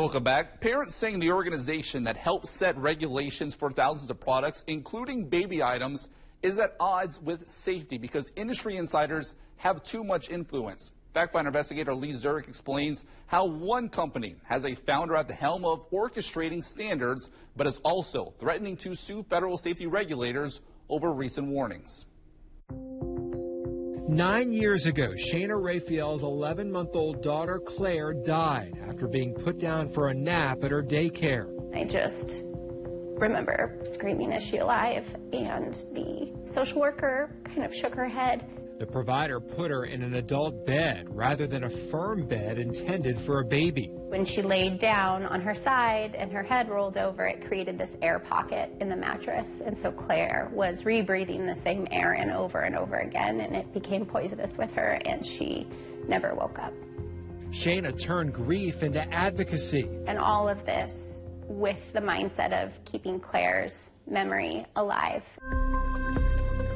Welcome back. Parents saying the organization that helps set regulations for thousands of products, including baby items, is at odds with safety because industry insiders have too much influence. Factfinder investigator Lee Zurich explains how one company has a founder at the helm of orchestrating standards, but is also threatening to sue federal safety regulators over recent warnings. 9 years ago, Shayna Raphael's 11-month-old daughter Claire died after being put down for a nap at her daycare. I just remember screaming, "Is she alive?" And the social worker kind of shook her head. The provider put her in an adult bed rather than a firm bed intended for a baby. When she laid down on her side and her head rolled over, it created this air pocket in the mattress. And so Claire was rebreathing the same air in over and over again, and it became poisonous with her, and she never woke up. Shayna turned grief into advocacy. And all of this with the mindset of keeping Claire's memory alive.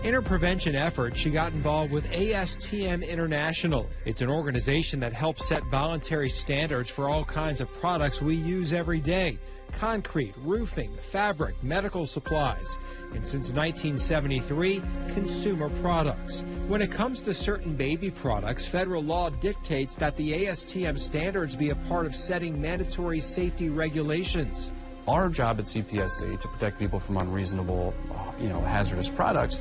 In her prevention effort, she got involved with ASTM International. It's an organization that helps set voluntary standards for all kinds of products we use every day. Concrete, roofing, fabric, medical supplies, and since 1973, consumer products. When it comes to certain baby products, federal law dictates that the ASTM standards be a part of setting mandatory safety regulations. Our job at CPSC to protect people from unreasonable, hazardous products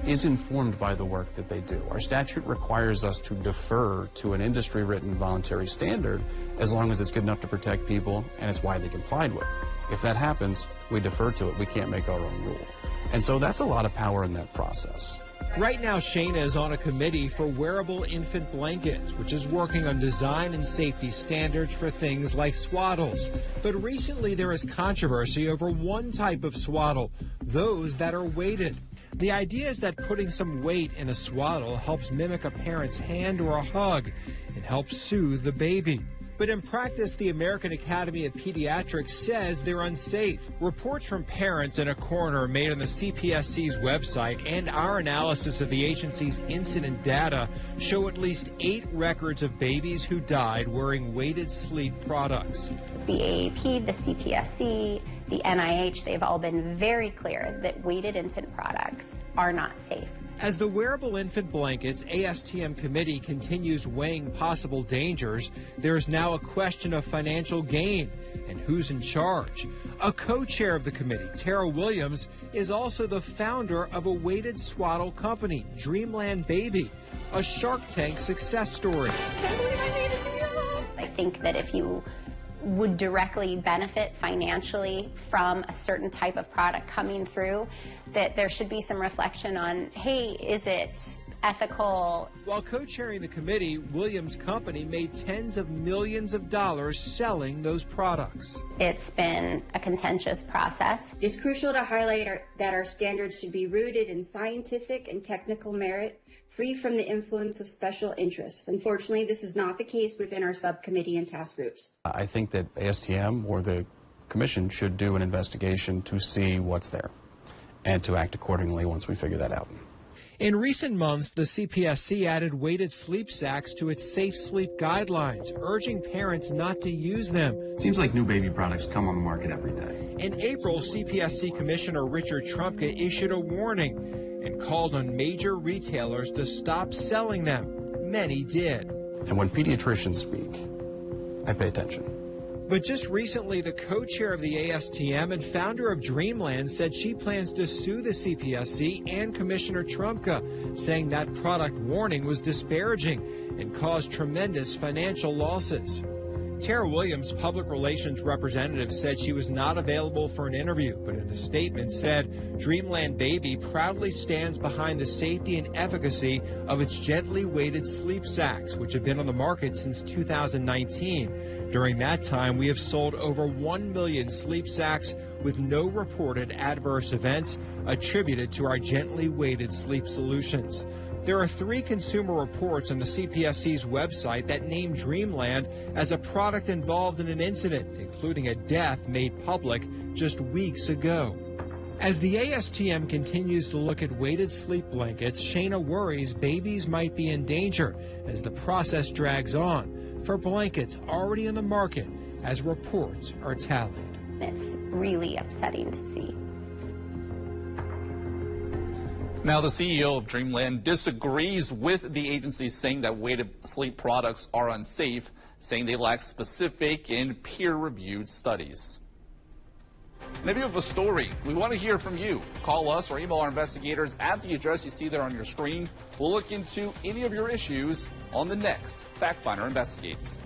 is informed by the work that they do. Our statute requires us to defer to an industry-written voluntary standard as long as it's good enough to protect people and it's widely complied with. If that happens, we defer to it. We can't make our own rule. And so that's a lot of power in that process. Right now, Shayna is on a committee for wearable infant blankets, which is working on design and safety standards for things like swaddles. But recently there is controversy over one type of swaddle, those that are weighted. The idea is that putting some weight in a swaddle helps mimic a parent's hand or a hug and helps soothe the baby. But in practice, the American Academy of Pediatrics says they're unsafe. Reports from parents in a coroner made on the CPSC's website and our analysis of the agency's incident data show at least 8 records of babies who died wearing weighted sleep products. The AAP, the CPSC, the NIH, they've all been very clear that weighted infant products are not safe. As the wearable infant blankets ASTM committee continues weighing possible dangers, there is now a question of financial gain and who's in charge. A co-chair of the committee, Tara Williams, is also the founder of a weighted swaddle company, Dreamland Baby, a Shark Tank success story. I think that if you would directly benefit financially from a certain type of product coming through, that there should be some reflection on, hey, is it ethical? While co-chairing the committee, Williams' company made tens of millions of dollars selling those products. It's been a contentious process. It is crucial to highlight that our standards should be rooted in scientific and technical merit, free from the influence of special interests. Unfortunately, this is not the case within our subcommittee and task groups. I think that ASTM or the commission should do an investigation to see what's there and to act accordingly once we figure that out. In recent months, the CPSC added weighted sleep sacks to its safe sleep guidelines, urging parents not to use them. Seems like new baby products come on the market every day. In April, CPSC Commissioner Richard Trumka issued a warning and called on major retailers to stop selling them. Many did. And when pediatricians speak, I pay attention. But just recently, the co-chair of the ASTM and founder of Dreamland said she plans to sue the CPSC and Commissioner Trumka, saying that product warning was disparaging and caused tremendous financial losses. Tara Williams, public relations representative, said she was not available for an interview, but in a statement said Dreamland Baby proudly stands behind the safety and efficacy of its gently weighted sleep sacks, which have been on the market since 2019. During that time, we have sold over 1 million sleep sacks with no reported adverse events attributed to our gently weighted sleep solutions. There are 3 consumer reports on the CPSC's website that name Dreamland as a product involved in an incident, including a death made public just weeks ago. As the ASTM continues to look at weighted sleep blankets, Shayna worries babies might be in danger as the process drags on. For blankets already on the market, as reports are tallied. It's really upsetting to see. Now, the CEO of Dreamland disagrees with the agency, saying that weighted sleep products are unsafe, saying they lack specific and peer-reviewed studies. And if you have a story, we want to hear from you. Call us or email our investigators at the address you see there on your screen. We'll look into any of your issues on the next Factfinder Investigates.